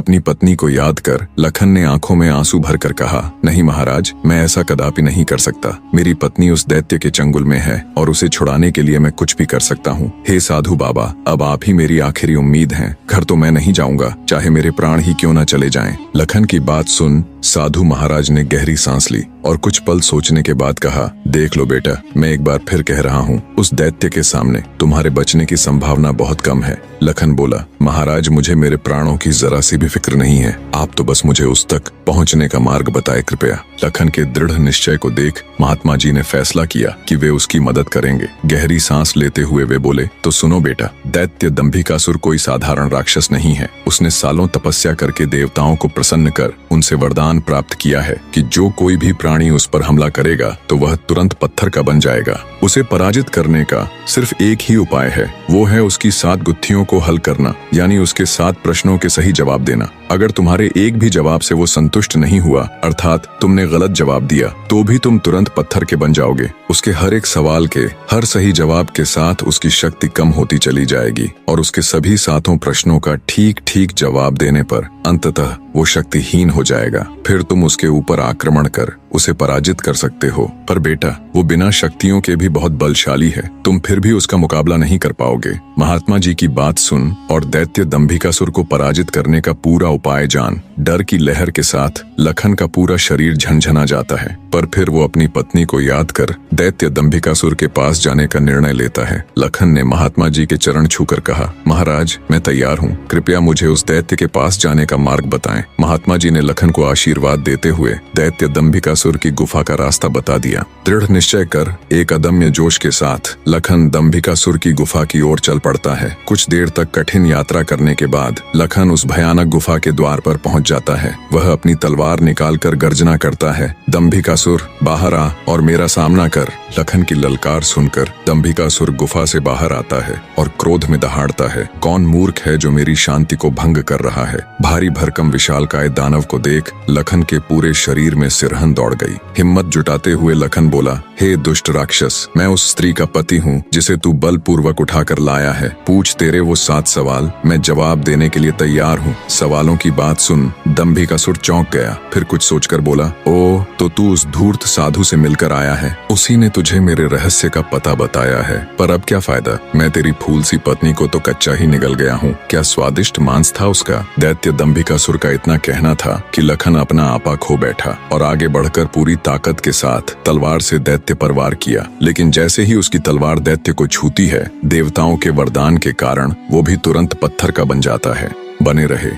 अपनी पत्नी को याद कर लखन ने आंखों में आंसू भरकर कहा, नहीं महाराज, मैं ऐसा कदापि नहीं कर सकता। मेरी पत्नी उस दैत्य के चंगुल में है और उसे छुड़ाने के लिए मैं कुछ भी कर सकता हूँ। हे साधु बाबा, अब आप ही मेरी आखिरी उम्मीद हैं। घर तो मैं नहीं जाऊंगा, चाहे मेरे प्राण ही क्यों न चले जाएं। लखन की बात सुन साधु महाराज ने गहरी सांस ली और कुछ पल सोचने के बाद कहा, देख लो बेटा, मैं एक बार फिर कह रहा हूँ, उस दैत्य के सामने तुम्हारे बचने की संभावना बहुत कम है। लखन बोला, महाराज, मुझे मेरे प्राणों की जरा सी भी फिक्र नहीं है, आप तो बस मुझे उस तक पहुँचने का मार्ग बताए कृपया। लखन के दृढ़ निश्चय को देख महात्मा जी ने फैसला किया कि वे उसकी मदद करेंगे। गहरी सांस लेते हुए वे बोले, तो सुनो बेटा, दैत्य दंभिकासुर कोई साधारण राक्षस नहीं है। उसने सालों तपस्या करके देवताओं को प्रसन्न कर उनसे वरदान प्राप्त किया है कि जो कोई भी प्राणी उस पर हमला करेगा तो वह तुरंत पत्थर का बन जाएगा। उसे पराजित करने का सिर्फ एक ही उपाय है, वो है उसकी 7 गुत्थियों को हल करना, यानी उसके 7 प्रश्नों के सही जवाब देना। अगर तुम्हारे एक भी जवाब से वो संतुष्ट नहीं हुआ, अर्थात तुमने गलत जवाब दिया, तो भी तुम तुरंत पत्थर के बन जाओगे। उसके हर एक सवाल के हर सही जवाब के साथ उसकी शक्ति कम होती चली जाएगी और उसके सभी 7 प्रश्नों का ठीक ठीक जवाब देने पर अंततः वो शक्तिहीन हो जाएगा। फिर तुम उसके ऊपर आक्रमण कर उसे पराजित कर सकते हो। पर बेटा, वो बिना शक्तियों के भी बहुत बलशाली है, तुम फिर भी उसका मुकाबला नहीं कर पाओगे। महात्मा जी की बात सुन और दैत्य दंभिकासुर को पराजित करने का पूरा उपाय जान। डर की लहर के साथ लखन का पूरा शरीर झनझना जाता है, पर फिर वो अपनी पत्नी को याद कर दैत्य दंभिकासुर के पास जाने का निर्णय लेता है। लखन ने महात्मा जी के चरण छूकर कहा, महाराज, मैं तैयार हूँ, कृपया मुझे उस दैत्य के पास जाने का मार्ग बताएं। महात्मा जी ने लखन को आशीर्वाद देते हुए दैत्य दंभिकासुर की गुफा का रास्ता बता दिया। दृढ़ निश्चय कर एक अदम्य जोश के साथ लखन दंभिकासुर की गुफा की ओर चल पड़ता है। कुछ देर तक कठिन यात्रा करने के बाद लखन उस भयानक गुफा के द्वार पर पहुंच जाता है। वह अपनी तलवार निकालकर गर्जना करता है, दंभिकासुर बाहर आ और मेरा सामना कर। लखन की ललकार सुनकर दंभिकासुर गुफा से बाहर आता है और क्रोध में दहाड़ता है, कौन मूर्ख है जो मेरी शांति को भंग कर रहा है। भारी भरकम विशालकाय दानव को देख लखन के पूरे शरीर में सिरहन दौड़ गई। हिम्मत जुटाते हुए लखन बोला, हे दुष्ट राक्षस, मैं उस स्त्री का पति हूँ जिसे तू बलपूर्वक उठाकर लाया है। पूछ तेरे वो 7 सवाल, मैं जवाब देने के लिए तैयार हूँ। सवालों की बात सुन दंभिकासुर चौंक गया, फिर कुछ सोचकर बोला, ओ, तो तू उस धूर्त साधु से मिलकर आया है, उसी ने तुझे मेरे रहस्य का पता बताया है। पर अब क्या फायदा, मैं तेरी फूल सी पत्नी को तो कच्चा ही निगल गया हूँ। क्या स्वादिष्ट मांस था उसका। दैत्य दंभिकासुर का इतना कहना था कि लखन अपना आपा खो बैठा और आगे बढ़कर पूरी ताकत के साथ तलवार से दैत्य पर वार किया। लेकिन जैसे ही उसकी तलवार दैत्य को छूती है, देवताओं के वरदान के कारण वो भी तुरंत पत्थर का बन जाता है। बने रहे।